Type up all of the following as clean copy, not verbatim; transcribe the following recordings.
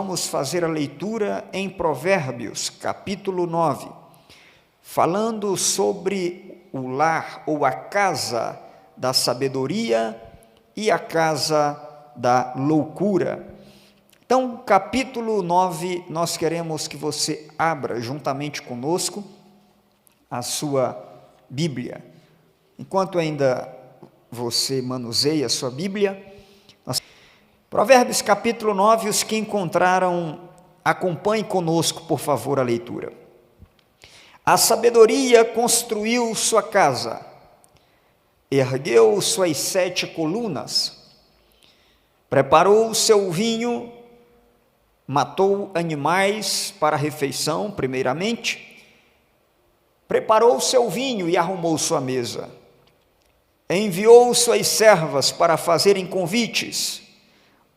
vamos fazer a leitura em Provérbios, capítulo 9, falando sobre o lar ou a casa da sabedoria e a casa da loucura. Então, capítulo 9, nós queremos que você abra juntamente conosco a sua Bíblia. Enquanto ainda você manuseia a sua Bíblia, Provérbios capítulo 9, os que encontraram, acompanhem conosco, por favor, a leitura. A sabedoria construiu sua casa, ergueu suas 7 colunas, preparou o seu vinho, matou animais para a refeição, primeiramente, preparou o seu vinho e arrumou sua mesa, enviou suas servas para fazerem convites,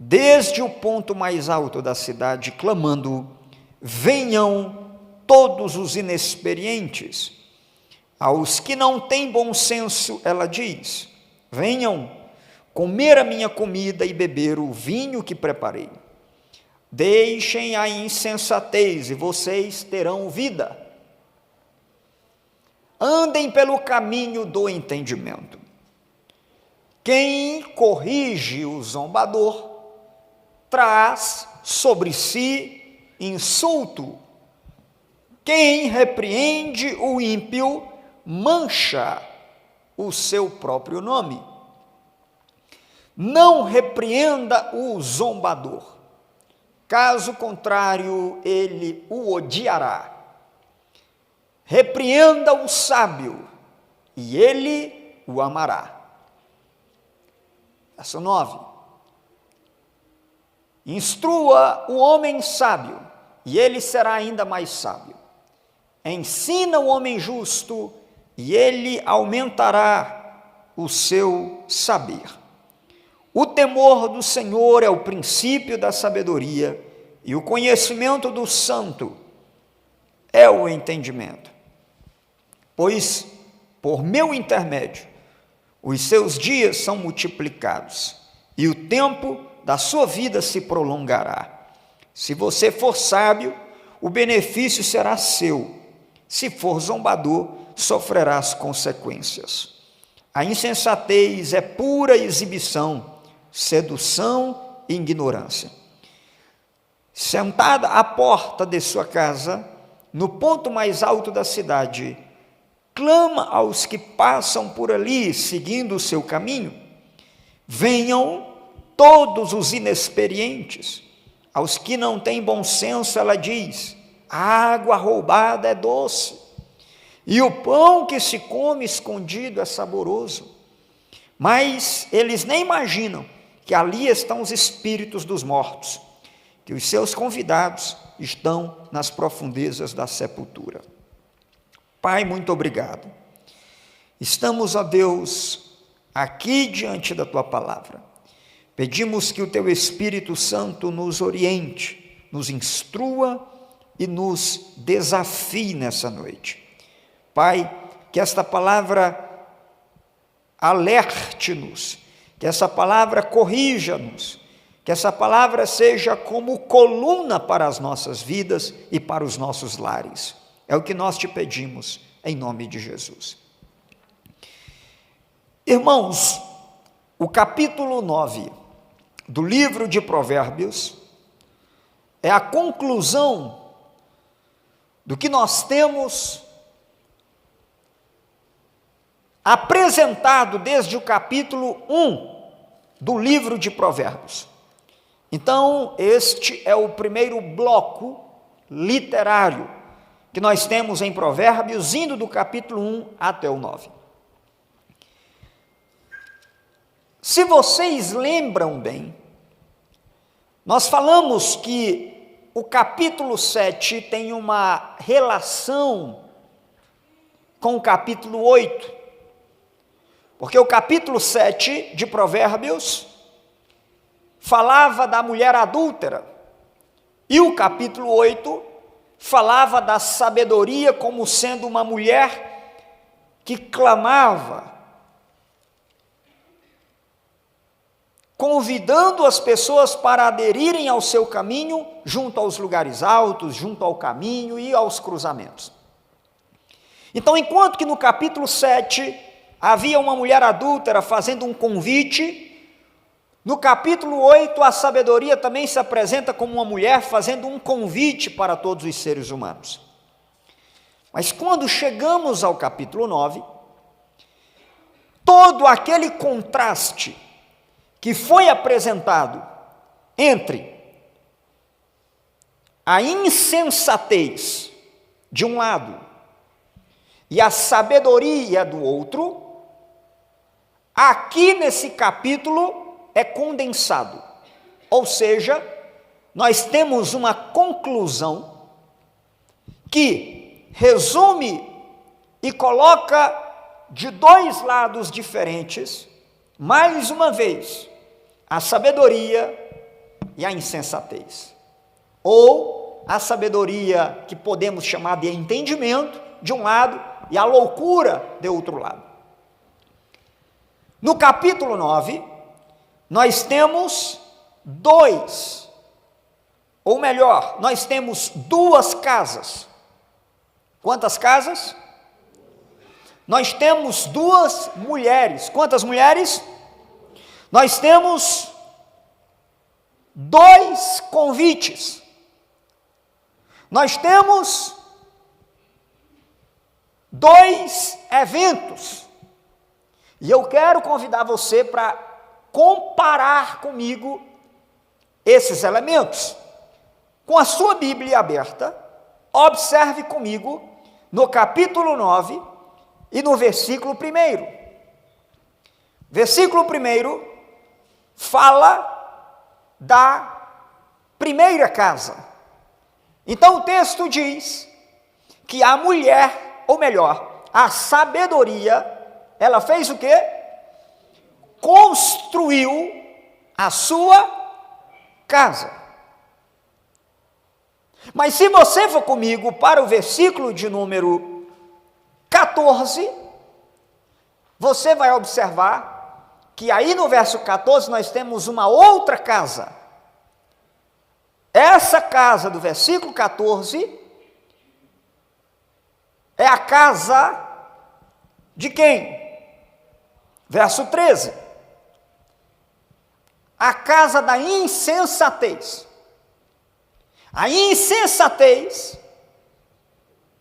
desde o ponto mais alto da cidade, clamando: venham todos os inexperientes. Aos que não têm bom senso, ela diz: venham comer a minha comida e beber o vinho que preparei. Deixem a insensatez e vocês terão vida. Andem pelo caminho do entendimento. Quem corrige o zombador traz sobre si insulto. Quem repreende o ímpio mancha o seu próprio nome. Não repreenda o zombador, caso contrário, ele o odiará. Repreenda o sábio, e ele o amará. Verso 9. Instrua o homem sábio, e ele será ainda mais sábio. Ensina o homem justo, e ele aumentará o seu saber. O temor do Senhor é o princípio da sabedoria, e o conhecimento do santo é o entendimento. Pois, por meu intermédio, os seus dias são multiplicados, e o tempo da sua vida se prolongará. Se você for sábio, o benefício será seu. Se for zombador, sofrerá as consequências. A insensatez é pura exibição, sedução e ignorância. Sentada à porta de sua casa, no ponto mais alto da cidade, clama aos que passam por ali, seguindo o seu caminho: venham todos os inexperientes. Aos que não têm bom senso, ela diz: a água roubada é doce, e o pão que se come escondido é saboroso. Mas eles nem imaginam que ali estão os espíritos dos mortos, que os seus convidados estão nas profundezas da sepultura. Pai, muito obrigado. Estamos, ó Deus, aqui diante da Tua palavra. Pedimos que o Teu Espírito Santo nos oriente, nos instrua e nos desafie nessa noite. Pai, que esta palavra alerte-nos, que essa palavra corrija-nos, que essa palavra seja como coluna para as nossas vidas e para os nossos lares. É o que nós te pedimos, em nome de Jesus. Irmãos, o capítulo 9 do livro de Provérbios é a conclusão do que nós temos apresentado desde o capítulo 1 do livro de Provérbios. Então, este é o primeiro bloco literário que nós temos em Provérbios, indo do capítulo 1 até o 9. Se vocês lembram bem, nós falamos que o capítulo 7 tem uma relação com o capítulo 8, porque o capítulo 7 de Provérbios falava da mulher adúltera, e o capítulo 8 falava da sabedoria como sendo uma mulher que clamava convidando as pessoas para aderirem ao seu caminho, junto aos lugares altos, junto ao caminho e aos cruzamentos. Então, enquanto que no capítulo 7 havia uma mulher adúltera fazendo um convite, no capítulo 8 a sabedoria também se apresenta como uma mulher fazendo um convite para todos os seres humanos. Mas quando chegamos ao capítulo 9, todo aquele contraste que foi apresentado entre a insensatez de um lado e a sabedoria do outro, aqui nesse capítulo é condensado. Ou seja, nós temos uma conclusão que resume e coloca de dois lados diferentes, mais uma vez, a sabedoria e a insensatez. Ou a sabedoria que podemos chamar de entendimento, de um lado, e a loucura, de outro lado. No capítulo 9, nós temos nós temos duas casas. Quantas casas? Nós temos duas mulheres. Quantas mulheres? Nós temos dois convites. Nós temos dois eventos. E eu quero convidar você para comparar comigo esses elementos. Com a sua Bíblia aberta, observe comigo no capítulo 9 e no versículo 1. Versículo 1 fala da primeira casa. Então o texto diz que a mulher, ou melhor, a sabedoria, ela fez o quê? Construiu a sua casa. Mas se você for comigo para o versículo de número 14, você vai observar que aí no verso 14 nós temos uma outra casa. Essa casa do versículo 14 é a casa de quem? Verso 13. A casa da insensatez. A insensatez,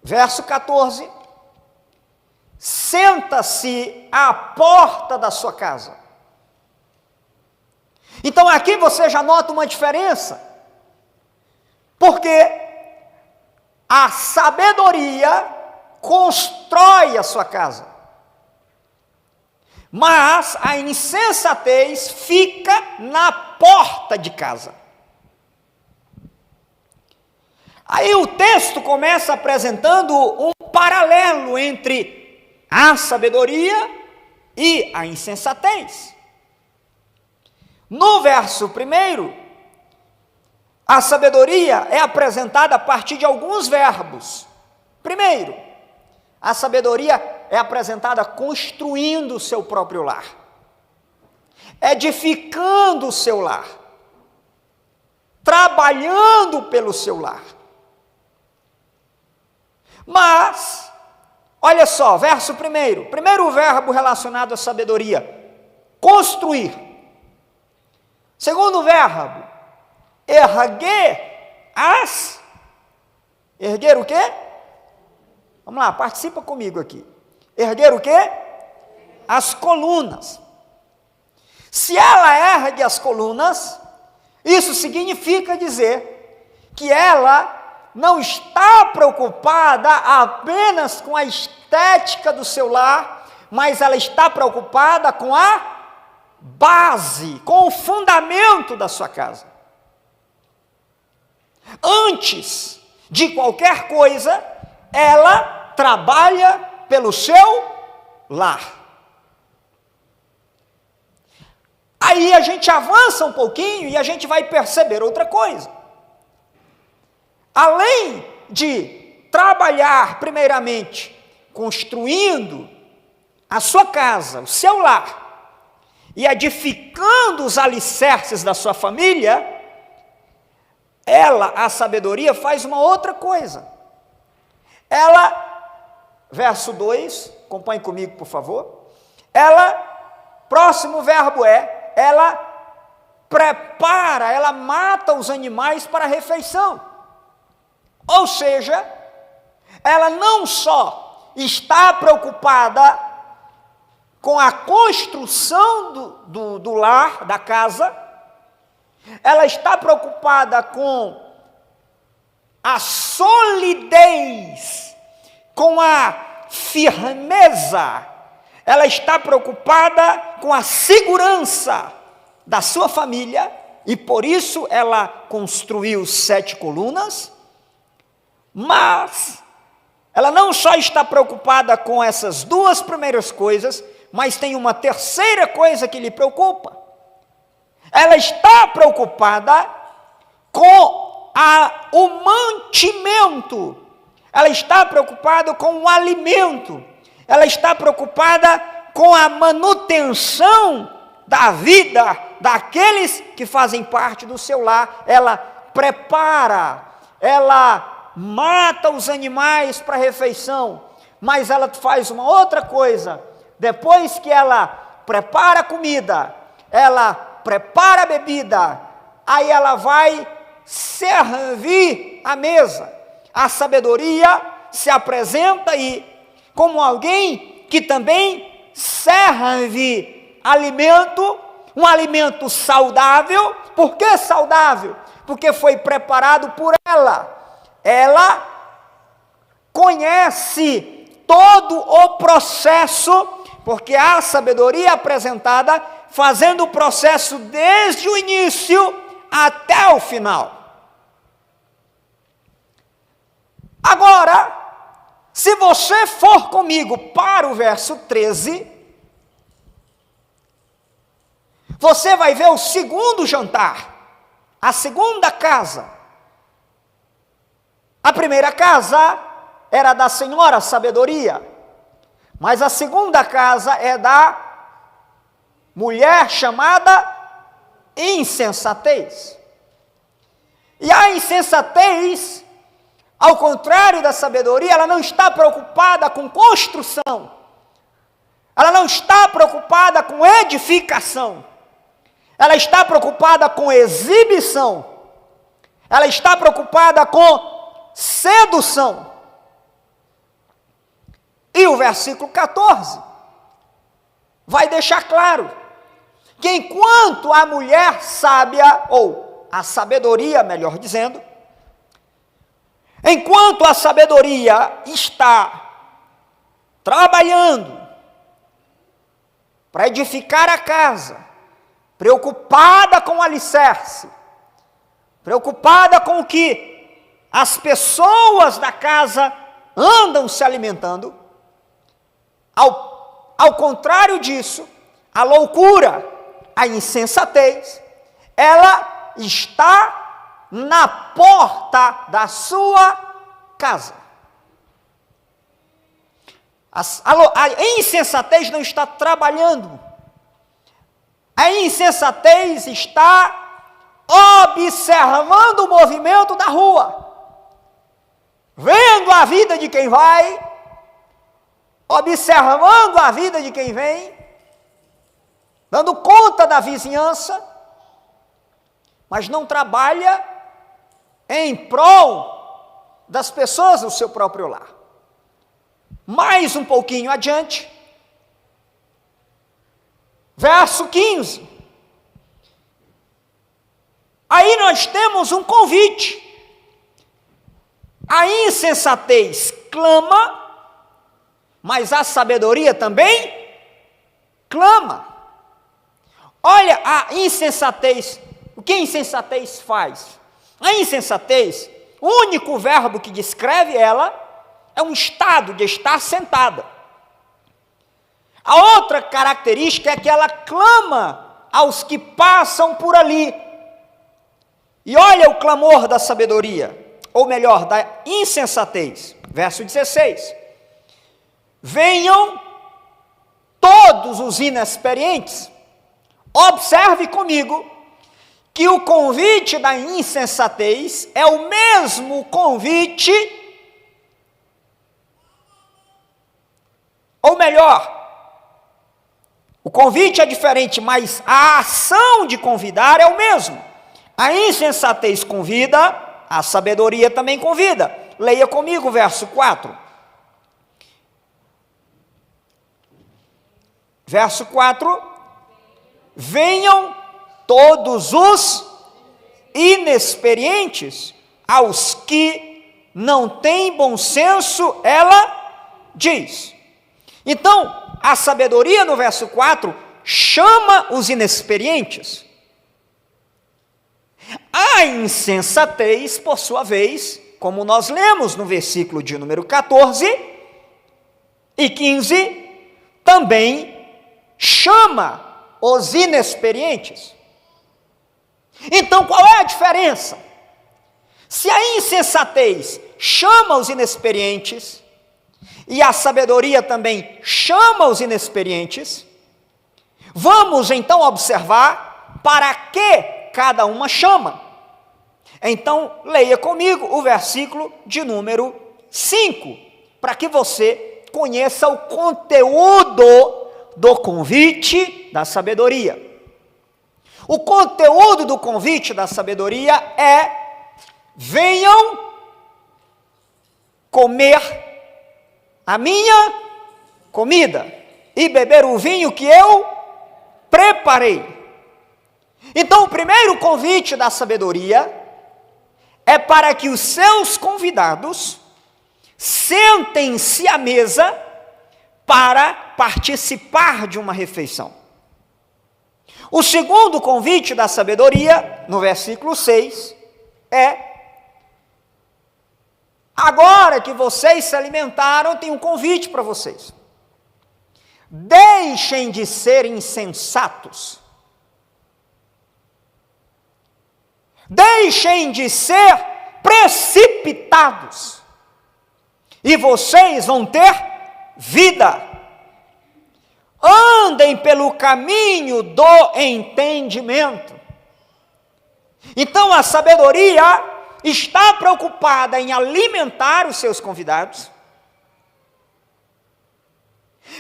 verso 14, senta-se à porta da sua casa. Então aqui você já nota uma diferença, porque a sabedoria constrói a sua casa, mas a insensatez fica na porta de casa. Aí o texto começa apresentando um paralelo entre a sabedoria e a insensatez. No verso 1, a sabedoria é apresentada a partir de alguns verbos. Primeiro, a sabedoria é apresentada construindo o seu próprio lar, edificando o seu lar, trabalhando pelo seu lar. Mas, olha só, verso 1, primeiro verbo relacionado à sabedoria, construir. Segundo verbo, erguer o quê? Vamos lá, participa comigo aqui. Erguer o quê? As colunas. Se ela ergue as colunas, isso significa dizer que ela não está preocupada apenas com a estética do seu lar, mas ela está preocupada com a base, com o fundamento da sua casa. Antes de qualquer coisa, ela trabalha pelo seu lar. Aí a gente avança um pouquinho e a gente vai perceber outra coisa. Além de trabalhar primeiramente construindo a sua casa, o seu lar, e edificando os alicerces da sua família, ela, a sabedoria, faz uma outra coisa. Ela, verso 2, acompanhe comigo, por favor. Ela, próximo verbo ela prepara, ela mata os animais para a refeição. Ou seja, ela não só está preocupada com a construção do lar, da casa, ela está preocupada com a solidez, com a firmeza, ela está preocupada com a segurança da sua família, e por isso ela construiu 7 colunas, mas ela não só está preocupada com essas 2 primeiras coisas, mas tem uma terceira coisa que lhe preocupa. Ela está preocupada com o mantimento, ela está preocupada com o alimento, ela está preocupada com a manutenção da vida daqueles que fazem parte do seu lar. Ela prepara, ela mata os animais para a refeição, mas ela faz uma outra coisa. Depois que ela prepara a comida, ela prepara a bebida, aí ela vai servir a mesa. A sabedoria se apresenta aí como alguém que também serve alimento, um alimento saudável. Por que saudável? Porque foi preparado por ela. Ela conhece todo o processo, porque a sabedoria é apresentada fazendo o processo desde o início até o final. Agora, se você for comigo para o verso 13, você vai ver o segundo jantar, a segunda casa. A primeira casa era da senhora sabedoria, mas a segunda casa é da mulher chamada insensatez. E a insensatez, ao contrário da sabedoria, ela não está preocupada com construção, ela não está preocupada com edificação, ela está preocupada com exibição, ela está preocupada com sedução. E o versículo 14 vai deixar claro que enquanto a mulher sábia, ou a sabedoria, melhor dizendo, enquanto a sabedoria está trabalhando para edificar a casa, preocupada com o alicerce, preocupada com o que as pessoas da casa andam se alimentando, ao contrário disso, a loucura, a insensatez, ela está na porta da sua casa. A insensatez não está trabalhando, a insensatez está observando o movimento da rua, vendo a vida de quem vai, observando a vida de quem vem, dando conta da vizinhança, mas não trabalha em prol das pessoas do seu próprio lar. Mais um pouquinho adiante, verso 15. Aí nós temos um convite. A insensatez clama, mas a sabedoria também clama. Olha a insensatez, o que a insensatez faz? A insensatez, o único verbo que descreve ela, é um estado de estar sentada. A outra característica é que ela clama aos que passam por ali. E olha o clamor da sabedoria, ou melhor, da insensatez. Verso 16. Venham todos os inexperientes Observe comigo que o convite da insensatez é o mesmo convite, ou melhor, o convite é diferente, mas a ação de convidar é o mesmo. A insensatez convida, a sabedoria também convida. Leia comigo o verso 4. Verso 4. Venham todos os inexperientes, aos que não têm bom senso, ela diz. Então, a sabedoria no verso 4 chama os inexperientes. A insensatez, por sua vez, como nós lemos no versículo de número 14 e 15, também chama os inexperientes. Então, qual é a diferença? Se a insensatez chama os inexperientes, e a sabedoria também chama os inexperientes, vamos então observar para que cada uma chama. Então, leia comigo o versículo de número 5, para que você conheça o conteúdo do convite da sabedoria. O conteúdo do convite da sabedoria é: venham comer a minha comida e beber o vinho que eu preparei. Então, o primeiro convite da sabedoria é para que os seus convidados sentem-se à mesa para participar de uma refeição. O segundo convite da sabedoria, no versículo 6, é: agora que vocês se alimentaram, tem um convite para vocês. Deixem de ser insensatos. Deixem de ser precipitados. E vocês vão ter vida. Andem pelo caminho do entendimento. Então a sabedoria está preocupada em alimentar os seus convidados,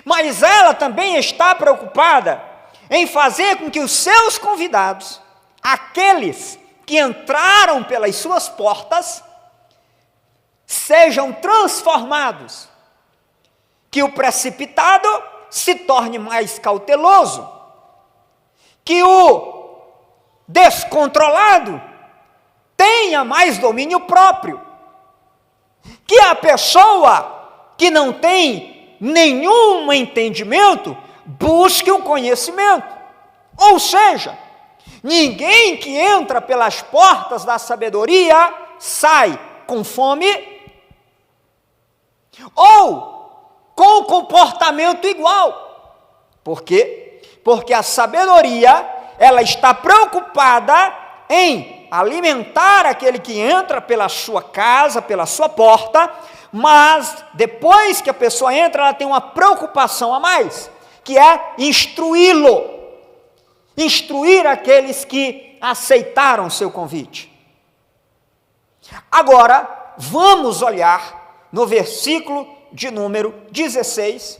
mas ela também está preocupada em fazer com que os seus convidados, aqueles que entraram pelas suas portas, sejam transformados, que o precipitado se torne mais cauteloso, que o descontrolado tenha mais domínio próprio, que a pessoa que não tem nenhum entendimento busque o conhecimento. Ou seja, ninguém que entra pelas portas da sabedoria sai com fome ou com comportamento igual. Por quê? Porque a sabedoria, ela está preocupada em alimentar aquele que entra pela sua casa, pela sua porta, mas depois que a pessoa entra, ela tem uma preocupação a mais, que é instruí-lo, instruir aqueles que aceitaram o seu convite. Agora, vamos olhar no versículo de número 16,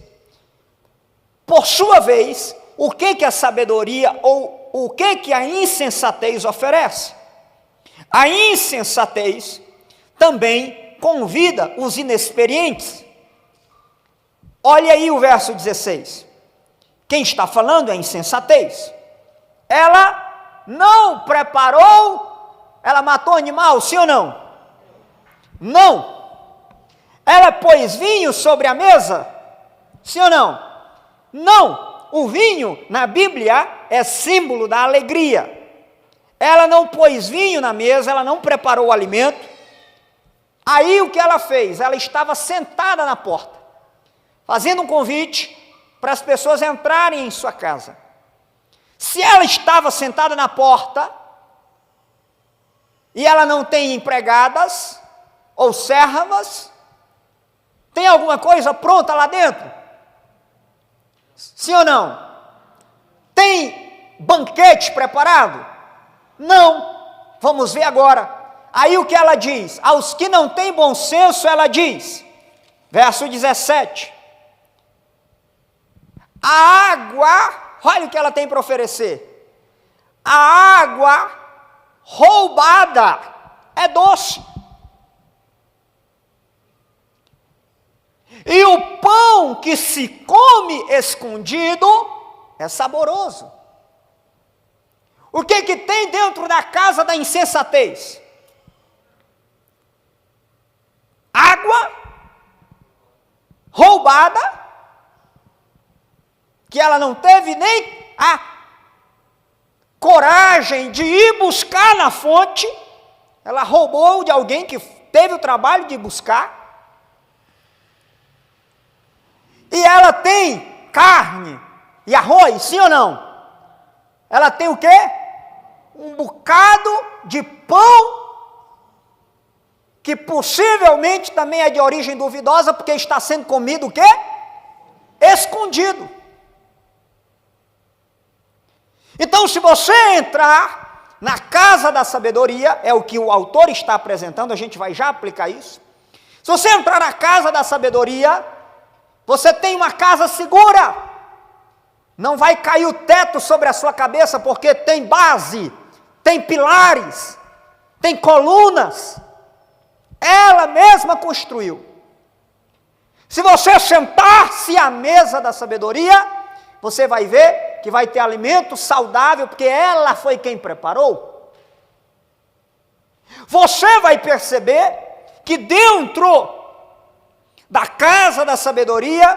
por sua vez, o que a sabedoria ou o que a insensatez oferece. A insensatez também convida os inexperientes. Olha aí o verso 16. Quem está falando é a insensatez. Ela não preparou, ela matou animal, sim ou não? Não. Ela pôs vinho sobre a mesa, sim ou não? Não. O vinho, na Bíblia, é símbolo da alegria. Ela não pôs vinho na mesa, ela não preparou o alimento. Aí o que ela fez? Ela estava sentada na porta, fazendo um convite para as pessoas entrarem em sua casa. Se ela estava sentada na porta, e ela não tem empregadas, ou servas, tem alguma coisa pronta lá dentro? Sim ou não? Tem banquete preparado? Não. Vamos ver agora. Aí o que ela diz? Aos que não têm bom senso, ela diz, verso 17, a água, olha o que ela tem para oferecer, a água roubada é doce, e o pão que se come escondido é saboroso. O que tem dentro da casa da insensatez? Água roubada, que ela não teve nem a coragem de ir buscar na fonte, ela roubou de alguém que teve o trabalho de buscar, e ela tem carne e arroz, sim ou não? Ela tem o quê? Um bocado de pão, que possivelmente também é de origem duvidosa, porque está sendo comido o quê? Escondido. Então, se você entrar na casa da sabedoria, é o que o autor está apresentando, a gente vai já aplicar isso. Se você entrar na casa da sabedoria, você tem uma casa segura. Não vai cair o teto sobre a sua cabeça, porque tem base, tem pilares, tem colunas. Ela mesma construiu. Se você sentar-se à mesa da sabedoria, você vai ver que vai ter alimento saudável, porque ela foi quem preparou. Você vai perceber que dentro da casa da sabedoria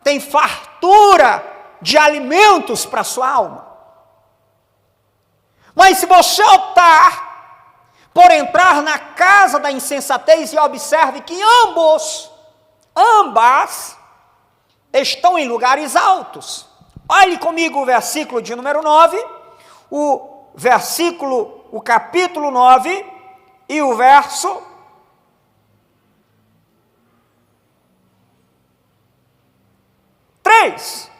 tem fartura de alimentos para a sua alma. Mas se você optar por entrar na casa da insensatez, e observe que ambas estão em lugares altos. Olhe comigo o versículo de número 9, o capítulo 9 e o verso 3.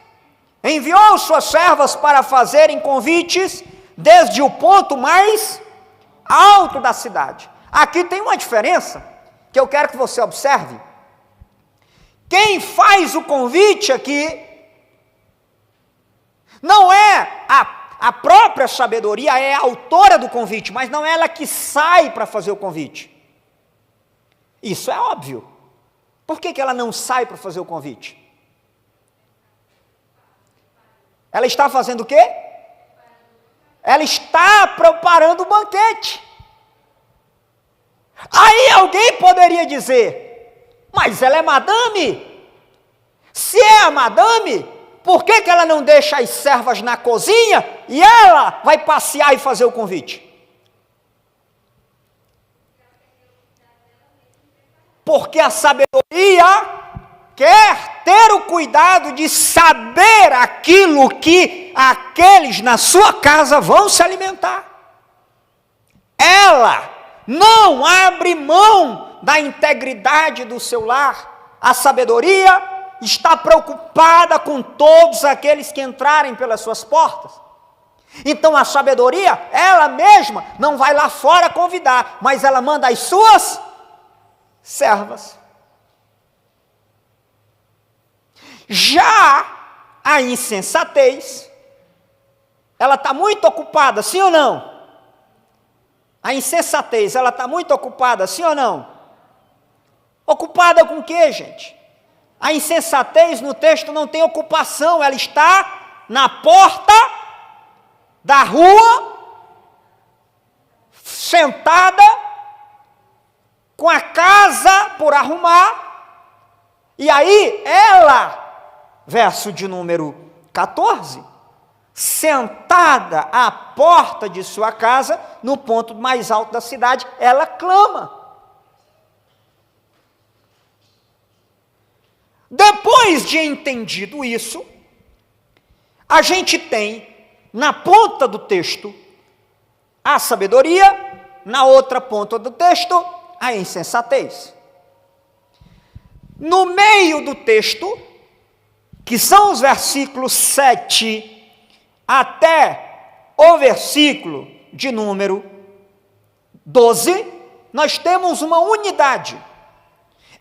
Enviou suas servas para fazerem convites desde o ponto mais alto da cidade. Aqui tem uma diferença que eu quero que você observe. Quem faz o convite aqui não é a própria sabedoria, é a autora do convite, mas não é ela que sai para fazer o convite. Isso é óbvio. Por que ela não sai para fazer o convite? Ela está fazendo o quê? Ela está preparando o banquete. Aí alguém poderia dizer, mas ela é madame. Se é a madame, por que ela não deixa as servas na cozinha e ela vai passear e fazer o convite? Porque a sabedoria quer ter o cuidado de saber aquilo que aqueles na sua casa vão se alimentar. Ela não abre mão da integridade do seu lar. A sabedoria está preocupada com todos aqueles que entrarem pelas suas portas. Então a sabedoria, ela mesma não vai lá fora convidar, mas ela manda as suas servas. Já a insensatez, ela está muito ocupada, sim ou não? A insensatez, ela está muito ocupada, sim ou não? Ocupada com o quê, gente? A insensatez no texto não tem ocupação, ela está na porta da rua, sentada, com a casa por arrumar, e aí ela, verso de número 14, sentada à porta de sua casa, no ponto mais alto da cidade, ela clama. Depois de entendido isso, a gente tem, na ponta do texto, a sabedoria, na outra ponta do texto, a insensatez. No meio do texto, que são os versículos 7 até o versículo de número 12, nós temos uma unidade.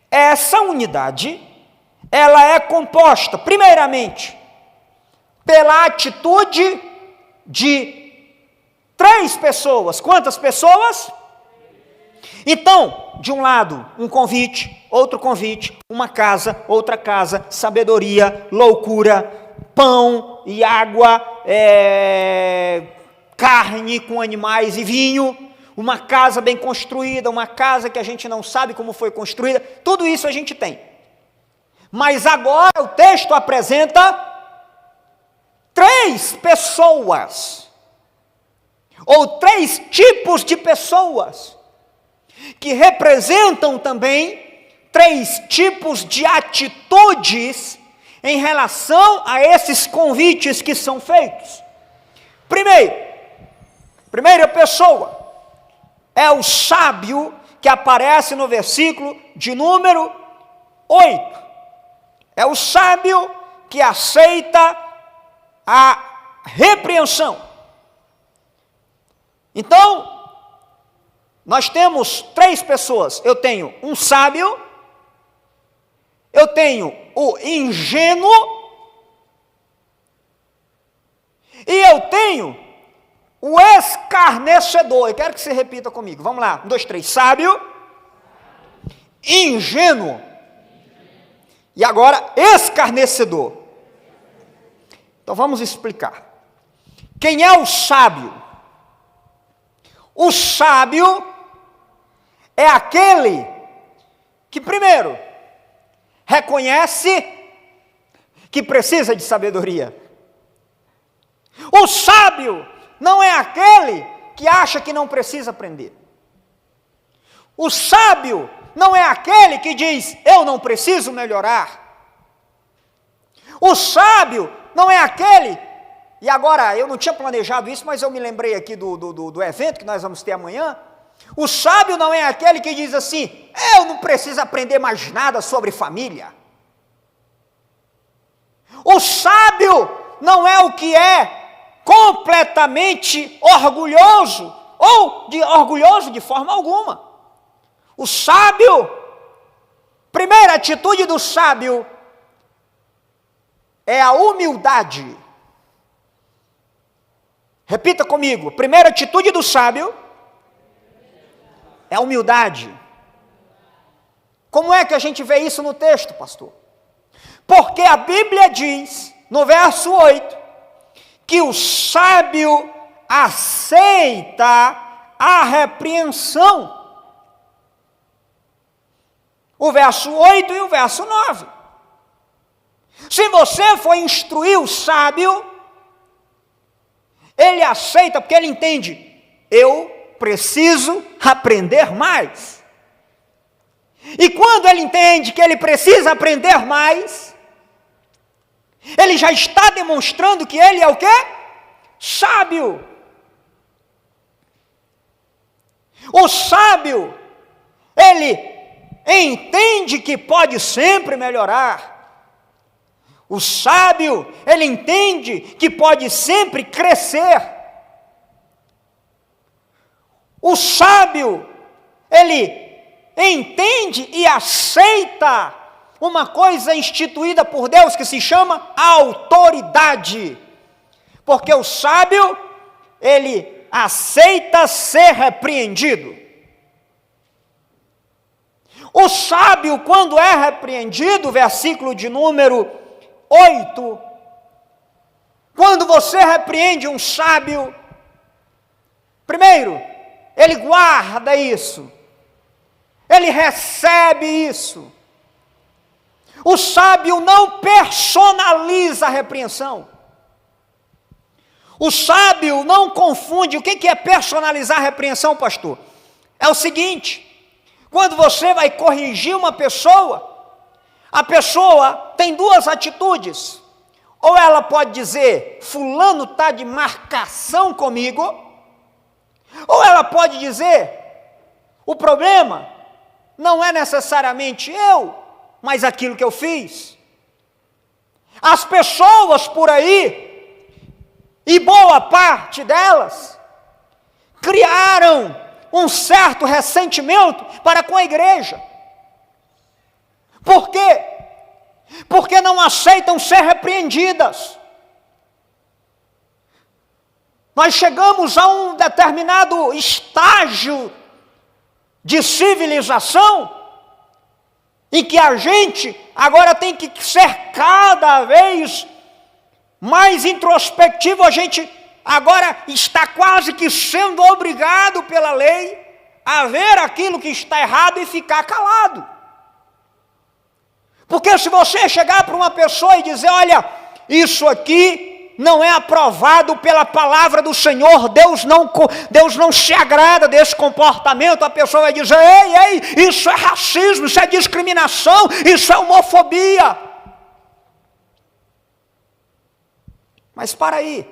Essa unidade, ela é composta, primeiramente, pela atitude de 3 pessoas. Quantas pessoas? Então, de um lado, um convite, outro convite, uma casa, outra casa, sabedoria, loucura, pão e água, carne com animais e vinho, uma casa bem construída, uma casa que a gente não sabe como foi construída, tudo isso a gente tem. Mas agora o texto apresenta 3 pessoas, ou 3 tipos de pessoas, que representam também 3 tipos de atitudes em relação a esses convites que são feitos. Primeira pessoa é o sábio, que aparece no versículo de número 8. É o sábio que aceita a repreensão. Então, nós temos 3 pessoas. Eu tenho um sábio, eu tenho o ingênuo, e eu tenho o escarnecedor. Eu quero que você repita comigo. Vamos lá. 1, 2, 3. Sábio, ingênuo, e agora escarnecedor. Então vamos explicar. Quem é o sábio? O sábio é aquele que, primeiro, reconhece que precisa de sabedoria. O sábio não é aquele que acha que não precisa aprender. O sábio não é aquele que diz, eu não preciso melhorar. O sábio não é aquele, e agora eu não tinha planejado isso, mas eu me lembrei aqui do evento que nós vamos ter amanhã. O sábio não é aquele que diz assim, eu não preciso aprender mais nada sobre família. O sábio não é o que é completamente orgulhoso, ou orgulhoso de forma alguma. O sábio, primeira atitude do sábio, é a humildade. Repita comigo, primeira atitude do sábio é a humildade. Como é que a gente vê isso no texto, pastor? Porque a Bíblia diz, no verso 8, que o sábio aceita a repreensão. O verso 8 e o verso 9. Se você for instruir o sábio, ele aceita, porque ele entende, eu preciso aprender mais. E quando ele entende que ele precisa aprender mais, ele já está demonstrando que ele é o quê? Sábio. O sábio, ele entende que pode sempre melhorar. O sábio, ele entende que pode sempre crescer. O sábio, ele entende e aceita uma coisa instituída por Deus que se chama autoridade. Porque o sábio, ele aceita ser repreendido. O sábio, quando é repreendido, versículo de número 8, quando você repreende um sábio, primeiro, ele guarda isso, ele recebe isso. O sábio não personaliza a repreensão. O sábio não confunde. O que é personalizar a repreensão, pastor? É o seguinte, quando você vai corrigir uma pessoa, a pessoa tem 2 atitudes. Ou ela pode dizer, fulano está de marcação comigo, ou ela pode dizer, o problema não é necessariamente eu, mas aquilo que eu fiz. As pessoas por aí e boa parte delas criaram um certo ressentimento para com a igreja. Por quê? Porque não aceitam ser repreendidas. Nós chegamos a um determinado estágio de civilização em que a gente agora tem que ser cada vez mais introspectivo. A gente agora está quase que sendo obrigado pela lei a ver aquilo que está errado e ficar calado. Porque se você chegar para uma pessoa e dizer, olha, isso aqui não é aprovado pela palavra do Senhor, Deus não se agrada desse comportamento, a pessoa vai dizer, ei, isso é racismo, isso é discriminação, isso é homofobia. Mas para aí,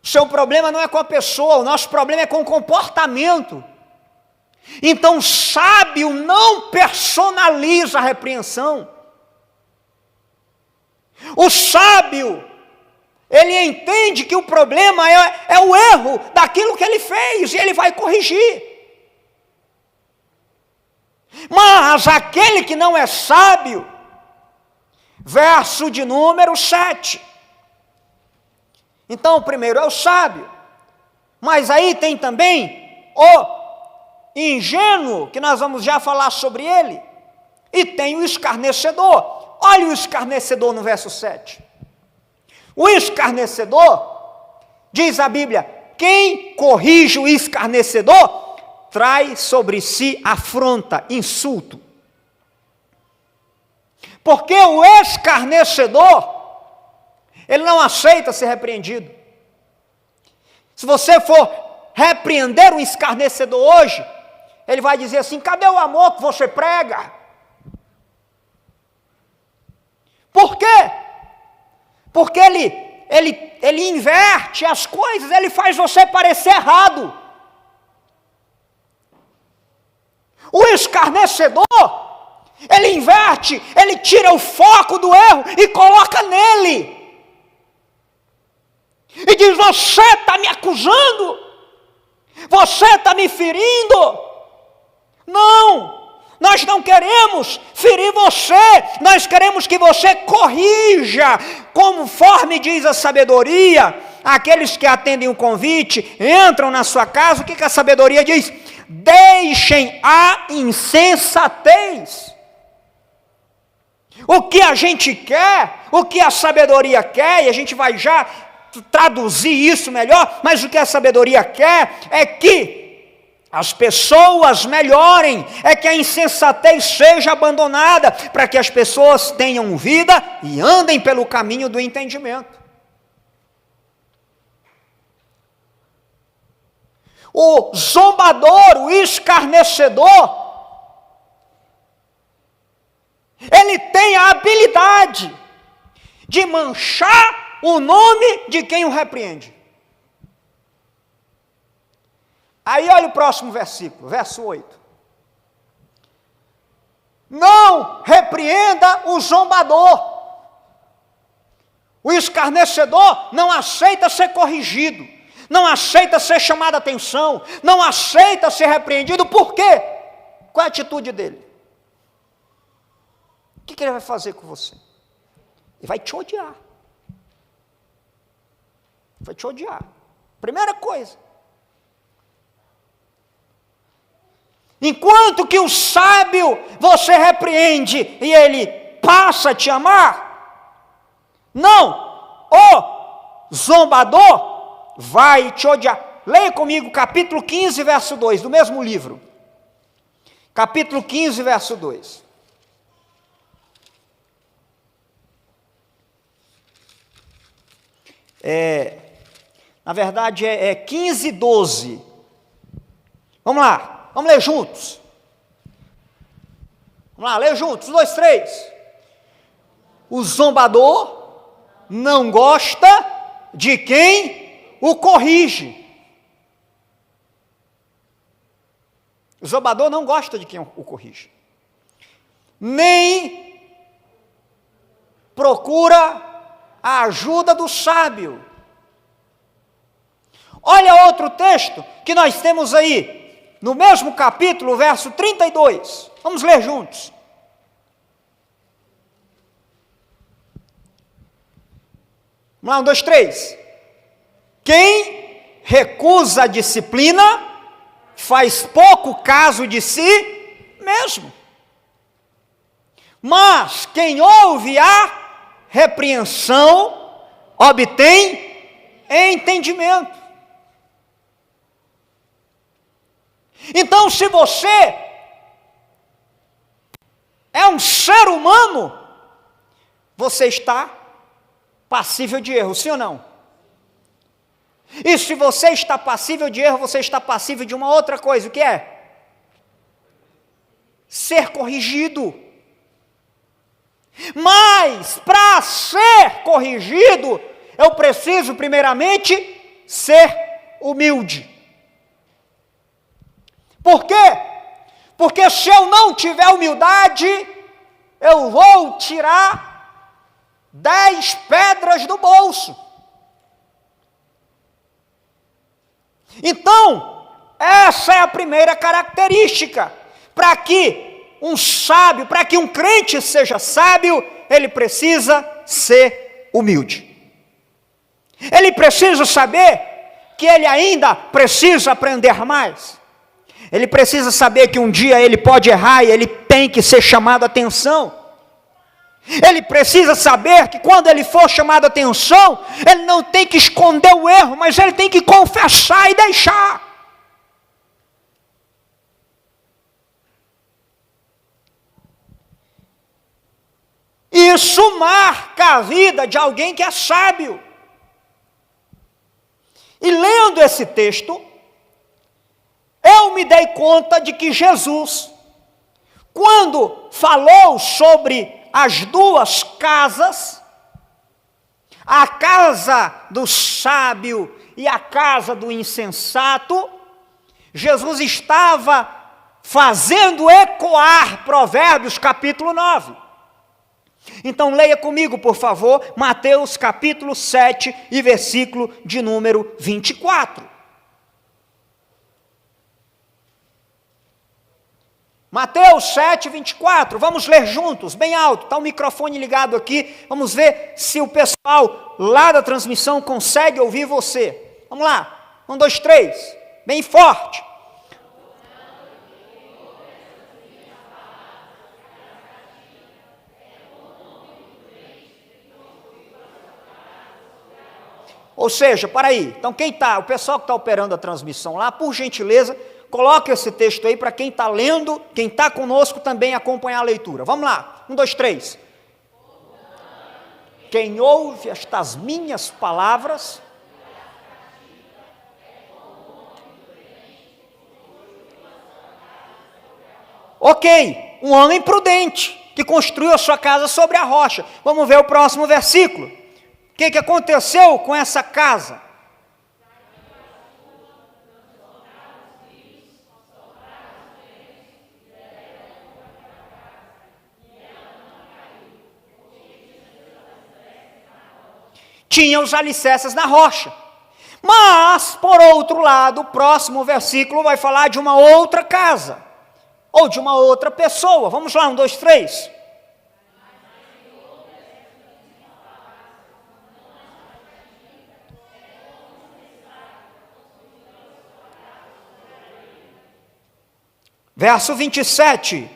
o seu problema não é com a pessoa, o nosso problema é com o comportamento. Então, o sábio não personaliza a repreensão. O sábio, ele entende que o problema é o erro daquilo que ele fez, e ele vai corrigir. Mas aquele que não é sábio, verso de número 7. Então, o primeiro é o sábio, mas aí tem também o ingênuo, que nós vamos já falar sobre ele, e tem o escarnecedor. Olha o escarnecedor no verso 7. O escarnecedor, diz a Bíblia, quem corrige o escarnecedor, traz sobre si afronta, insulto. Porque o escarnecedor, ele não aceita ser repreendido. Se você for repreender um escarnecedor hoje, ele vai dizer assim, cadê o amor que você prega? Por quê? Porque ele inverte as coisas, ele faz você parecer errado. O escarnecedor, ele inverte, ele tira o foco do erro e coloca nele. E diz, você está me acusando, você está me ferindo. Não! Nós não queremos ferir você, nós queremos que você corrija, conforme diz a sabedoria. Aqueles que atendem o convite, entram na sua casa, o que a sabedoria diz? Deixem a insensatez. O que a gente quer, o que a sabedoria quer, e a gente vai já traduzir isso melhor, mas o que a sabedoria quer é que as pessoas melhorem, é que a insensatez seja abandonada, para que as pessoas tenham vida e andem pelo caminho do entendimento. O zombador, o escarnecedor, ele tem a habilidade de manchar o nome de quem o repreende. Aí olha o próximo versículo, verso 8. Não repreenda o zombador. O escarnecedor não aceita ser corrigido, não aceita ser chamado a atenção, não aceita ser repreendido. Por quê? Qual é a atitude dele? O que ele vai fazer com você? Ele vai te odiar. Vai te odiar. Primeira coisa. Enquanto que o sábio você repreende e ele passa a te amar, não, o zombador vai te odiar. Leia comigo capítulo 15, verso 2, do mesmo livro. Capítulo 15, verso 2. Na verdade é 15, 12. Vamos lá. Vamos ler juntos. Vamos lá, ler juntos. 1, 2, 3. O zombador não gosta de quem o corrige. O zombador não gosta de quem o corrige. Nem procura a ajuda do sábio. Olha outro texto que nós temos aí, no mesmo capítulo, verso 32. Vamos ler juntos. Vamos lá, 1, 2, 3. Quem recusa a disciplina faz pouco caso de si mesmo. Mas quem ouve a repreensão obtém entendimento. Então, se você é um ser humano, você está passível de erro, sim ou não? E se você está passível de erro, você está passível de uma outra coisa, o que é? Ser corrigido. Mas, para ser corrigido, eu preciso, primeiramente, ser humilde. Por quê? Porque se eu não tiver humildade, eu vou tirar 10 pedras do bolso. Então, essa é a primeira característica. Para que um sábio, para que um crente seja sábio, ele precisa ser humilde. Ele precisa saber que ele ainda precisa aprender mais. Ele precisa saber que um dia ele pode errar e ele tem que ser chamado a atenção. Ele precisa saber que quando ele for chamado a atenção, ele não tem que esconder o erro, mas ele tem que confessar e deixar. Isso marca a vida de alguém que é sábio. E lendo esse texto, eu me dei conta de que Jesus, quando falou sobre as duas casas, a casa do sábio e a casa do insensato, Jesus estava fazendo ecoar Provérbios capítulo 9. Então leia comigo, por favor, Mateus capítulo 7 e versículo de número 24. Mateus 7, 24, vamos ler juntos, bem alto, está o microfone ligado aqui, vamos ver se o pessoal lá da transmissão consegue ouvir você. Vamos lá, 1, 2, 3, bem forte. Ou seja, para aí, então quem está, o pessoal que está operando a transmissão lá, por gentileza, coloque esse texto aí para quem está lendo, quem está conosco também acompanhar a leitura. Vamos lá, 1, 2, 3. Quem ouve estas minhas palavras... Ok, um homem prudente, que construiu a sua casa sobre a rocha. Vamos ver o próximo versículo. O que aconteceu com essa casa? Tinha os alicerces na rocha. Mas, por outro lado, o próximo versículo vai falar de uma outra casa, ou de uma outra pessoa. Vamos lá, 1, 2, 3. Verso 27.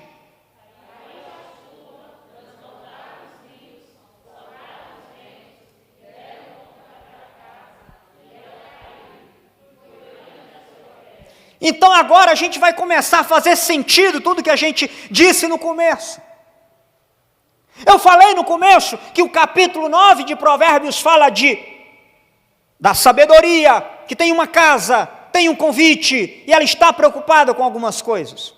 Então agora a gente vai começar a fazer sentido tudo que a gente disse no começo. Eu falei no começo que o capítulo 9 de Provérbios fala da sabedoria, que tem uma casa, tem um convite, e ela está preocupada com algumas coisas.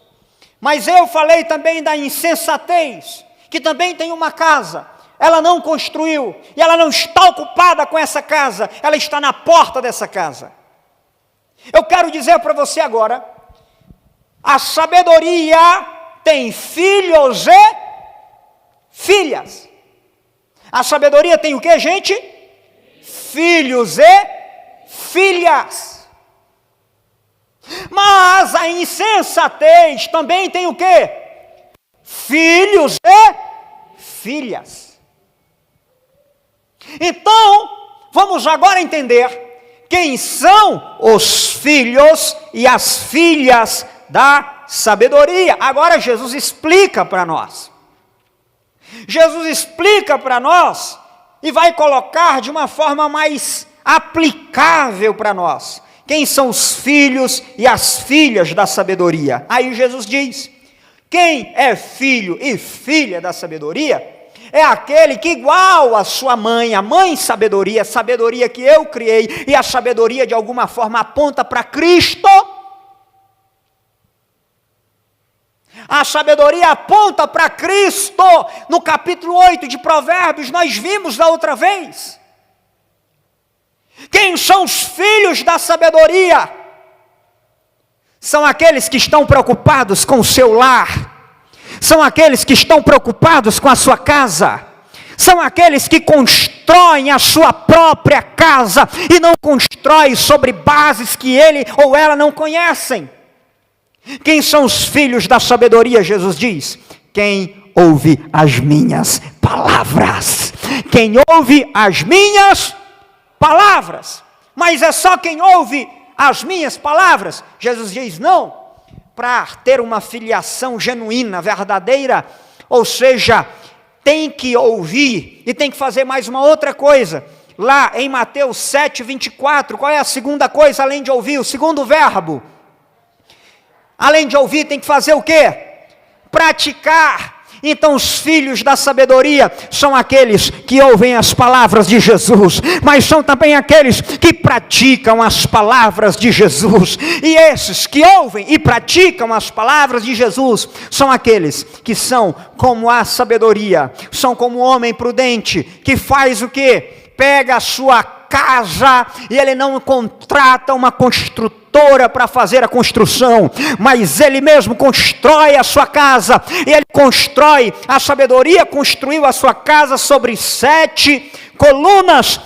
Mas eu falei também da insensatez, que também tem uma casa, ela não construiu, e ela não está ocupada com essa casa, ela está na porta dessa casa. Eu quero dizer para você agora, a sabedoria tem filhos e filhas. A sabedoria tem o que, gente? Filhos e filhas. Mas a insensatez também tem o que? Filhos e filhas. Então, vamos agora entender quem são os filhos e as filhas da sabedoria. Agora Jesus explica para nós. Jesus explica para nós e vai colocar de uma forma mais aplicável para nós. Quem são os filhos e as filhas da sabedoria? Aí Jesus diz: quem é filho e filha da sabedoria é aquele que igual a sua mãe, a mãe sabedoria, a sabedoria que eu criei, e a sabedoria de alguma forma aponta para Cristo. A sabedoria aponta para Cristo. No capítulo 8 de Provérbios, nós vimos da outra vez. Quem são os filhos da sabedoria? São aqueles que estão preocupados com o seu lar. São aqueles que estão preocupados com a sua casa. São aqueles que constroem a sua própria casa e não constroem sobre bases que ele ou ela não conhecem. Quem são os filhos da sabedoria? Jesus diz: quem ouve as minhas palavras. Quem ouve as minhas palavras. Mas é só quem ouve as minhas palavras? Jesus diz: não. Para ter uma filiação genuína, verdadeira, ou seja, tem que ouvir e tem que fazer mais uma outra coisa. Lá em Mateus 7, 24, qual é a segunda coisa além de ouvir? O segundo verbo. Além de ouvir, tem que fazer o quê? Praticar. Então os filhos da sabedoria são aqueles que ouvem as palavras de Jesus, mas são também aqueles que praticam as palavras de Jesus. E esses que ouvem e praticam as palavras de Jesus são aqueles que são como a sabedoria, são como o homem prudente, que faz o quê? Pega a sua casa e ele não contrata uma construtora para fazer a construção, mas ele mesmo constrói a sua casa. E ele constrói, a sabedoria construiu a sua casa sobre 7 colunas.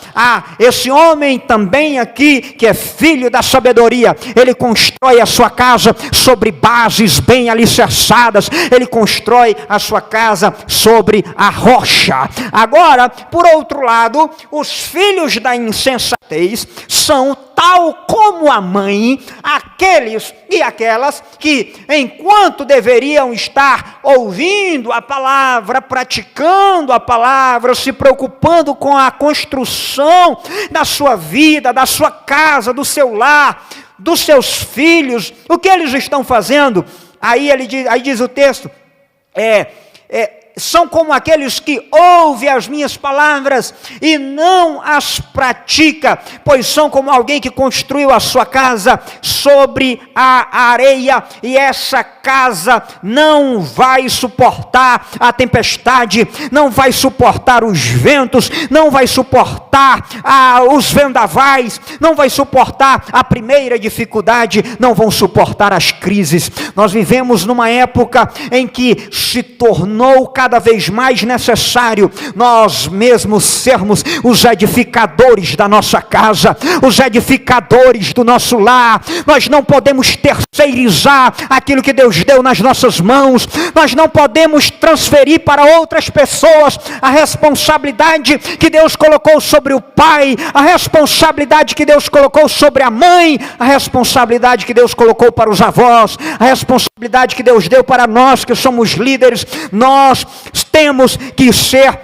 Esse homem também aqui, que é filho da sabedoria, ele constrói a sua casa sobre bases bem alicerçadas. Ele constrói a sua casa sobre a rocha. Agora, por outro lado, os filhos da insensatez são tal como a mãe, aqueles e aquelas que, enquanto deveriam estar ouvindo a palavra, praticando a palavra, se preocupando com a construção da sua vida, da sua casa, do seu lar, dos seus filhos, o que eles estão fazendo? Aí diz o texto, são como aqueles que ouvem as minhas palavras e não as pratica, pois são como alguém que construiu a sua casa sobre a areia, e essa casa não vai suportar a tempestade, não vai suportar os ventos, não vai suportar os vendavais, não vai suportar a primeira dificuldade, não vão suportar as crises. Nós vivemos numa época em que se tornou cada vez mais necessário nós mesmos sermos os edificadores da nossa casa, os edificadores do nosso lar. Nós não podemos terceirizar aquilo que Deus deu nas nossas mãos, nós não podemos transferir para outras pessoas a responsabilidade que Deus colocou sobre o pai, a responsabilidade que Deus colocou sobre a mãe, a responsabilidade que Deus colocou para os avós, a responsabilidade que Deus deu para nós que somos líderes. Nós temos que ser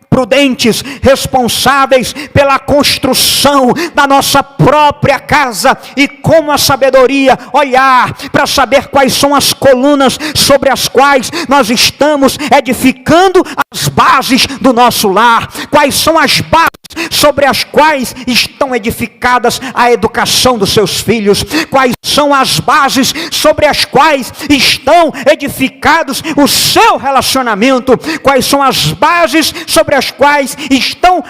prudentes, responsáveis pela construção da nossa própria casa, e com a sabedoria olhar para saber quais são as colunas sobre as quais nós estamos edificando as bases do nosso lar, quais são as bases sobre as quais estão edificadas a educação dos seus filhos, quais são as bases sobre as quais estão edificados o seu relacionamento, quais são as bases sobre as quais estão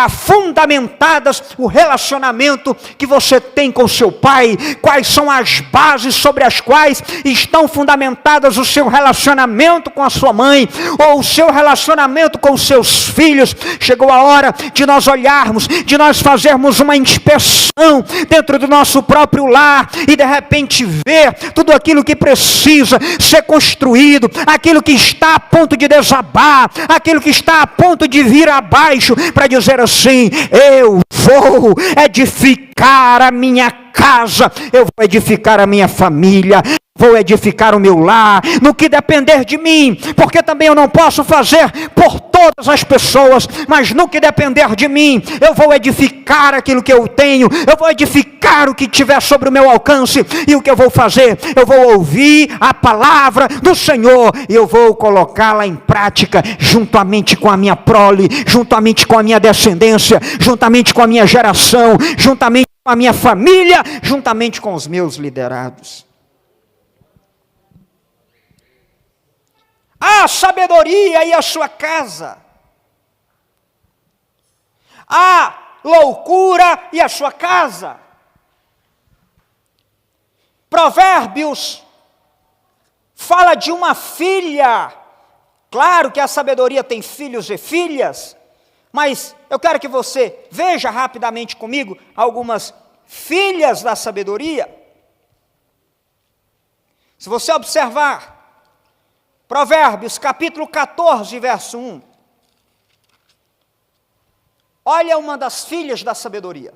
fundamentadas o relacionamento que você tem com seu pai, quais são as bases sobre as quais estão fundamentadas o seu relacionamento com a sua mãe, ou o seu relacionamento com os seus filhos. Chegou a hora de nós olharmos, de nós fazermos uma inspeção dentro do nosso próprio lar, e de repente ver tudo aquilo que precisa ser construído, aquilo que está a ponto de desabar, aquilo que está a ponto de vir abaixo, para dizer assim: eu vou edificar a minha casa, eu vou edificar a minha família, vou edificar o meu lar, no que depender de mim, porque também eu não posso fazer por todas as pessoas, mas no que depender de mim, eu vou edificar aquilo que eu tenho, eu vou edificar o que tiver sobre o meu alcance. E o que eu vou fazer? Eu vou ouvir a palavra do Senhor, e eu vou colocá-la em prática, juntamente com a minha prole, juntamente com a minha descendência, juntamente com a minha geração, juntamente com a minha família, juntamente com os meus liderados. A sabedoria e a sua casa. A loucura e a sua casa. Provérbios fala de uma filha. Claro que a sabedoria tem filhos e filhas, mas eu quero que você veja rapidamente comigo algumas filhas da sabedoria. Se você observar Provérbios, capítulo 14, verso 1. Olha uma das filhas da sabedoria.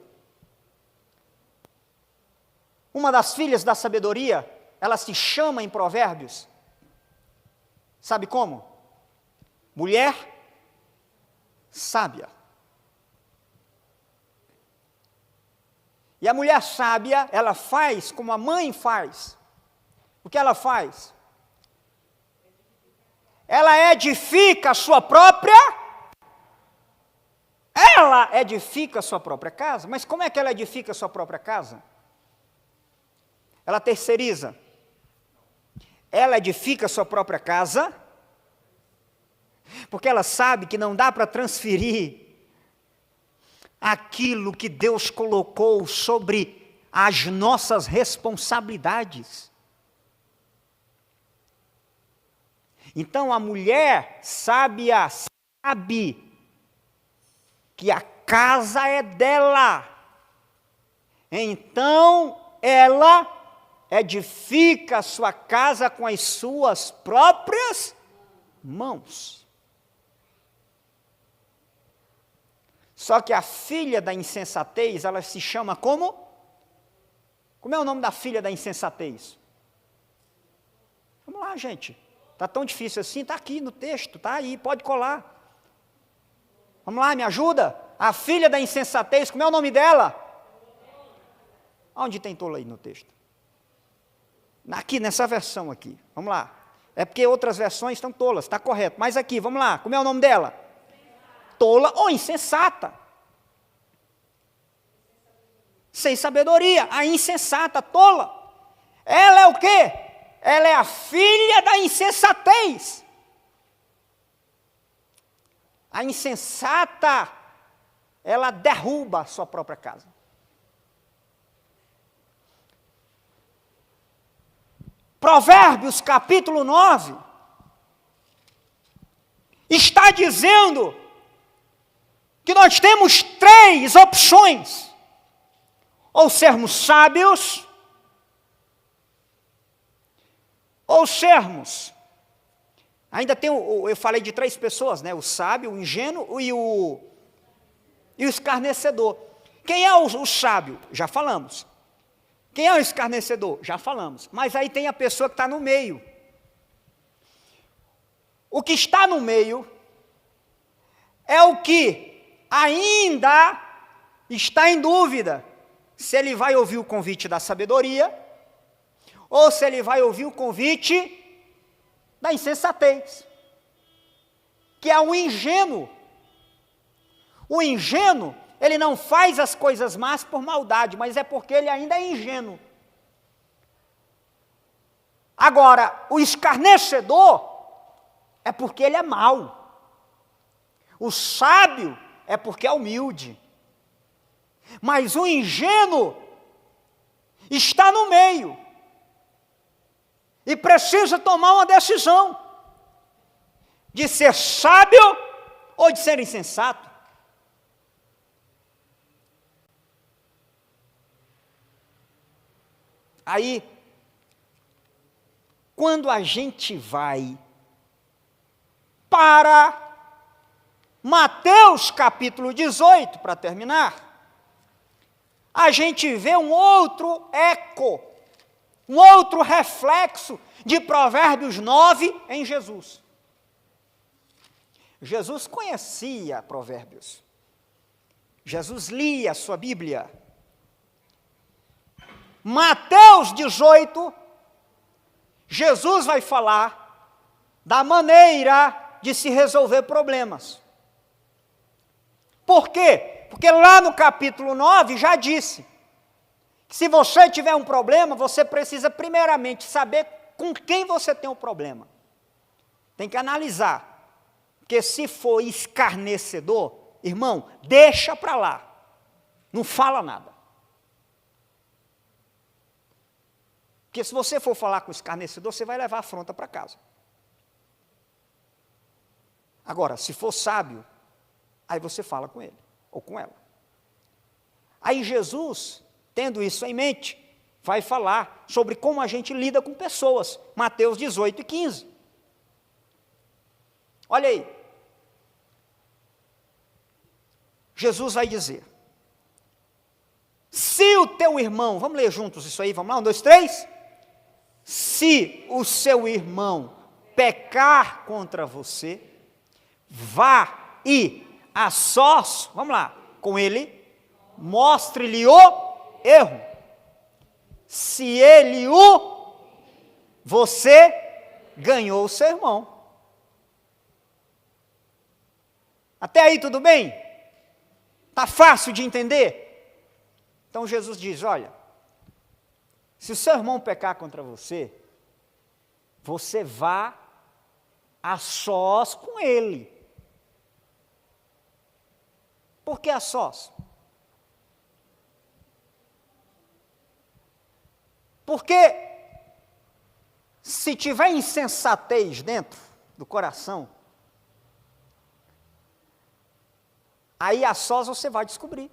Uma das filhas da sabedoria, ela se chama em Provérbios, sabe como? Mulher sábia. E a mulher sábia, ela faz como a mãe faz. O que ela faz? Ela edifica a sua própria... Ela edifica a sua própria casa. Mas como é que ela edifica a sua própria casa? Ela terceiriza. Ela edifica a sua própria casa, porque ela sabe que não dá para transferir aquilo que Deus colocou sobre as nossas responsabilidades. Então a mulher sábia sabe que a casa é dela. Então ela edifica a sua casa com as suas próprias mãos. Só que a filha da insensatez, ela se chama como? Como é o nome da filha da insensatez? Vamos lá, gente. Está tão difícil assim? Está aqui no texto, está aí, pode colar. Vamos lá, me ajuda. A filha da insensatez, como é o nome dela? Onde tem tola aí no texto? Aqui, nessa versão aqui. Vamos lá. É porque outras versões estão tolas, está correto. Mas aqui, vamos lá. Como é o nome dela? Tola ou insensata. Sem sabedoria. A insensata, tola. Ela é o quê? Ela é a filha da insensatez. A insensata, ela derruba a sua própria casa. Provérbios capítulo 9 está dizendo que nós temos 3 opções: ou sermos sábios, ou sermos, ainda tem, eu falei de 3 pessoas, né? O sábio, o ingênuo e o escarnecedor. Quem é o sábio? Já falamos. Quem é o escarnecedor? Já falamos. Mas aí tem a pessoa que está no meio. O que está no meio é o que ainda está em dúvida se ele vai ouvir o convite da sabedoria ou se ele vai ouvir o convite da insensatez, que é o ingênuo. O ingênuo, ele não faz as coisas más por maldade, mas é porque ele ainda é ingênuo. Agora, o escarnecedor é porque ele é mau. O sábio é porque é humilde. Mas o ingênuo está no meio e precisa tomar uma decisão de ser sábio ou de ser insensato. Aí, quando a gente vai para Mateus capítulo 18, para terminar, a gente vê um outro eco, um outro reflexo de Provérbios 9 em Jesus. Jesus conhecia Provérbios. Jesus lia a sua Bíblia. Mateus 18, Jesus vai falar da maneira de se resolver problemas. Por quê? Porque lá no capítulo 9 já disse que se você tiver um problema, você precisa primeiramente saber com quem você tem o problema. Tem que analisar. Porque se for escarnecedor, irmão, deixa para lá. Não fala nada. Porque se você for falar com o escarnecedor, você vai levar a afronta para casa. Agora, se for sábio, aí você fala com ele, ou com ela. Aí Jesus, tendo isso em mente, vai falar sobre como a gente lida com pessoas. Mateus 18 e 15. Olha aí. Jesus vai dizer, se o teu irmão, vamos ler juntos isso aí, vamos lá, 1, 2, 3. Se o seu irmão pecar contra você, vá e a sós, vamos lá, com ele, mostre-lhe o erro. Se ele você ganhou o seu irmão. Até aí tudo bem? Está fácil de entender? Então Jesus diz, olha, se o seu irmão pecar contra você, você vá a sós com ele. Por que a sós? Porque se tiver insensatez dentro do coração, aí a sós você vai descobrir.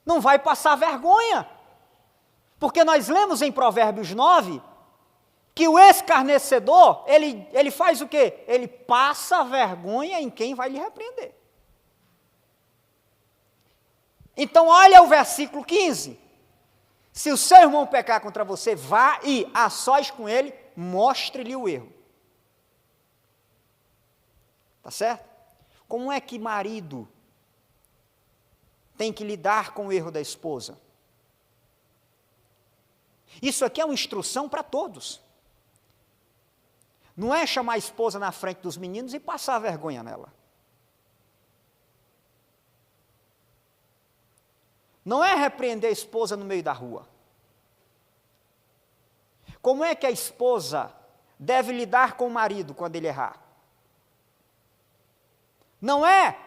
Não vai passar vergonha. Porque nós lemos em Provérbios 9 que o escarnecedor, ele faz o quê? Ele passa vergonha em quem vai lhe repreender. Então, olha o versículo 15. Se o seu irmão pecar contra você, vá e, a sós com ele, mostre-lhe o erro. Tá certo? Como é que marido tem que lidar com o erro da esposa? Isso aqui é uma instrução para todos. Não é chamar a esposa na frente dos meninos e passar vergonha nela. Não é repreender a esposa no meio da rua. Como é que a esposa deve lidar com o marido quando ele errar? Não é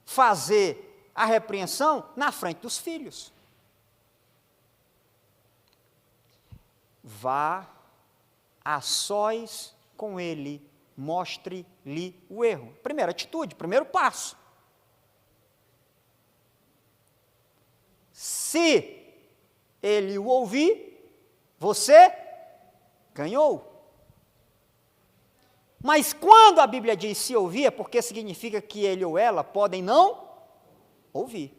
fazer a repreensão na frente dos filhos. Vá a sós com ele, mostre-lhe o erro. Primeira atitude, primeiro passo. Se ele o ouvir, você ganhou. Mas quando a Bíblia diz se ouvir, é porque significa que ele ou ela podem não ouvir.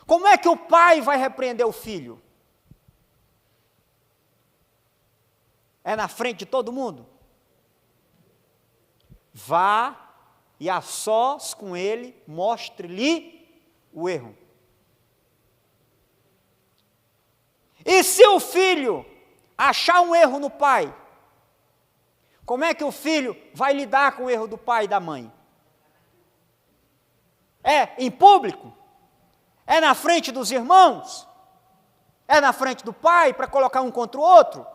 Como é que o pai vai repreender o filho? É na frente de todo mundo? Vá e a sós com ele, mostre-lhe o erro. E se o filho achar um erro no pai, como é que o filho vai lidar com o erro do pai e da mãe? É em público? É na frente dos irmãos? É na frente do pai para colocar um contra o outro?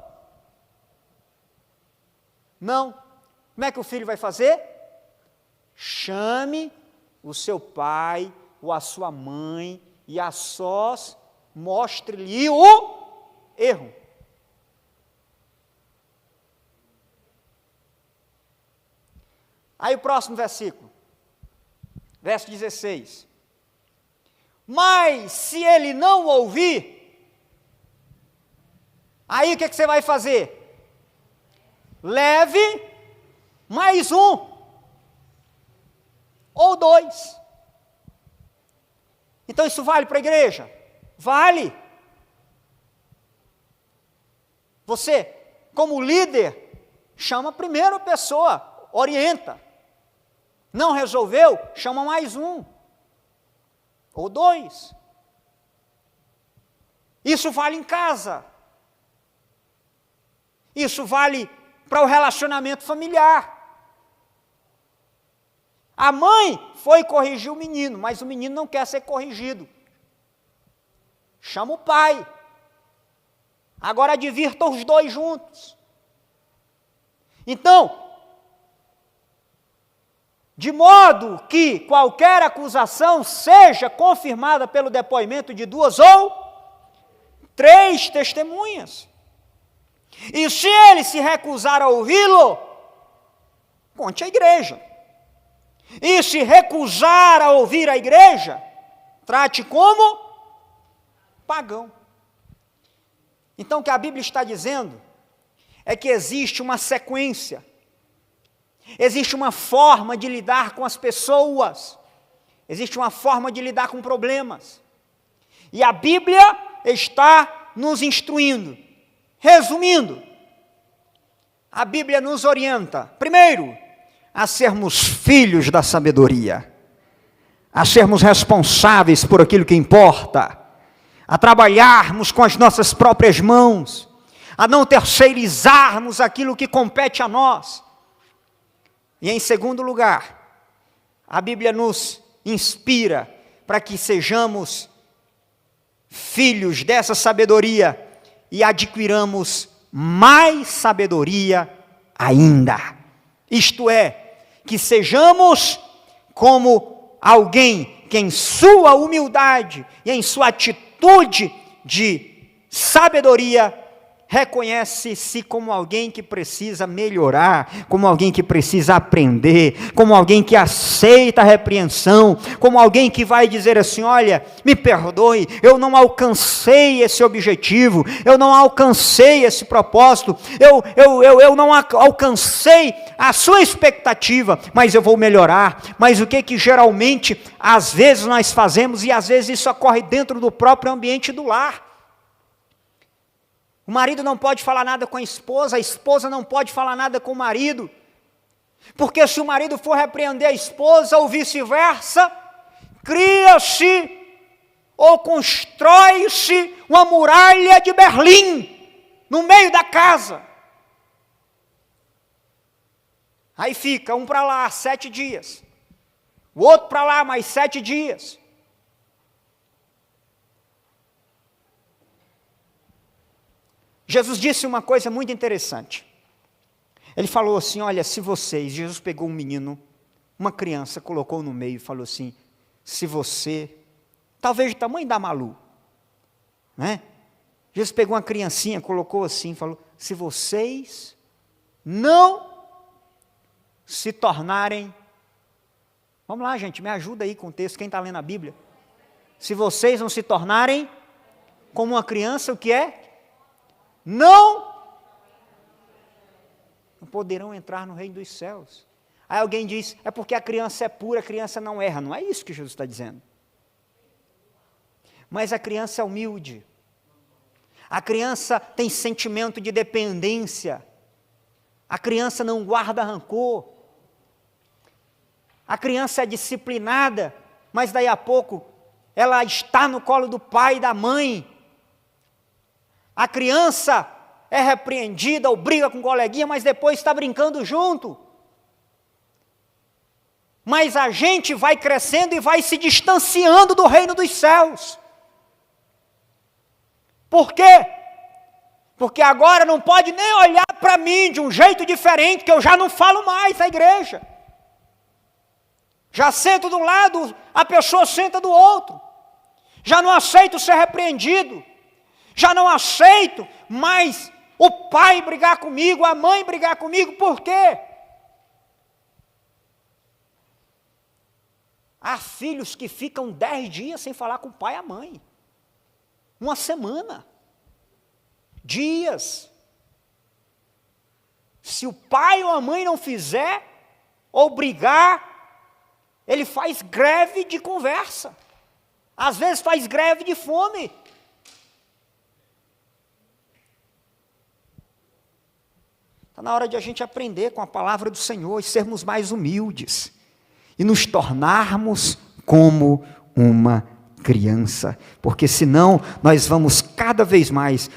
Não. Como é que o filho vai fazer? Chame o seu pai ou a sua mãe e a sós mostre-lhe o erro. Aí o próximo versículo, verso 16. Mas se ele não ouvir, aí o que você vai fazer? Leve mais um ou dois. Então isso vale para a igreja? Vale. Você, como líder, chama primeiro a pessoa, orienta. Não resolveu? Chama mais um ou dois. Isso vale em casa. Isso vale para o relacionamento familiar. A mãe foi corrigir o menino, mas o menino não quer ser corrigido. Chama o pai. Agora advirta os dois juntos. Então, de modo que qualquer acusação seja confirmada pelo depoimento de 2 ou 3 testemunhas. E se ele se recusar a ouvi-lo, conte à igreja. E se recusar a ouvir a igreja, trate como pagão. Então o que a Bíblia está dizendo é que existe uma sequência. Existe uma forma de lidar com as pessoas, existe uma forma de lidar com problemas, e a Bíblia está nos instruindo. Resumindo, a Bíblia nos orienta, primeiro, a sermos filhos da sabedoria, a sermos responsáveis por aquilo que importa, a trabalharmos com as nossas próprias mãos, a não terceirizarmos aquilo que compete a nós. E em segundo lugar, a Bíblia nos inspira para que sejamos filhos dessa sabedoria e adquiramos mais sabedoria ainda. Isto é, que sejamos como alguém que em sua humildade e em sua atitude de sabedoria reconhece-se como alguém que precisa melhorar, como alguém que precisa aprender, como alguém que aceita a repreensão, como alguém que vai dizer assim: olha, me perdoe, eu não alcancei esse objetivo, eu não alcancei esse propósito, eu não alcancei a sua expectativa, mas eu vou melhorar. Mas o que geralmente, às vezes nós fazemos, e às vezes isso ocorre dentro do próprio ambiente do lar. O marido não pode falar nada com a esposa não pode falar nada com o marido, porque se o marido for repreender a esposa ou vice-versa, cria-se ou constrói-se uma muralha de Berlim no meio da casa. Aí fica um para lá 7 dias, o outro para lá mais 7 dias. Jesus disse uma coisa muito interessante. Ele falou assim: olha, se vocês... Jesus pegou um menino, uma criança, colocou no meio e falou assim: se você... talvez do tamanho da Malu, né? Jesus pegou uma criancinha, colocou assim e falou: se vocês não se tornarem... Vamos lá, gente, me ajuda aí com o texto, quem está lendo a Bíblia. Se vocês não se tornarem como uma criança, o que é? Não poderão entrar no reino dos céus. Aí alguém diz: é porque a criança é pura, a criança não erra. Não é isso que Jesus está dizendo. Mas a criança é humilde. A criança tem sentimento de dependência. A criança não guarda rancor. A criança é disciplinada, mas daí a pouco ela está no colo do pai e da mãe. A criança é repreendida ou briga com o coleguinha, mas depois está brincando junto. Mas a gente vai crescendo e vai se distanciando do reino dos céus. Por quê? Porque agora não pode nem olhar para mim de um jeito diferente, que eu já não falo mais na igreja. Já sento de um lado, a pessoa senta do outro. Já não aceito ser repreendido. Já não aceito mais o pai brigar comigo, a mãe brigar comigo. Por quê? Há filhos que ficam 10 dias sem falar com o pai e a mãe. Uma semana. Dias. Se o pai ou a mãe não fizer, ou brigar, ele faz greve de conversa. Às vezes faz greve de fome. Está na hora de a gente aprender com a palavra do Senhor e sermos mais humildes. E nos tornarmos como uma criança. Porque senão nós vamos cada vez mais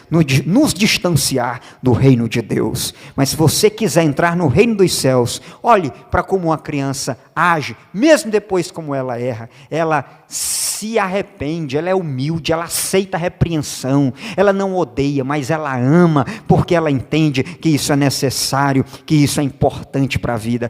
nos distanciar do reino de Deus. Mas se você quiser entrar no reino dos céus, olhe para como uma criança age, mesmo depois como ela erra. Ela se arrepende, ela é humilde, ela aceita a repreensão, ela não odeia, mas ela ama, porque ela entende que isso é necessário, que isso é importante para a vida.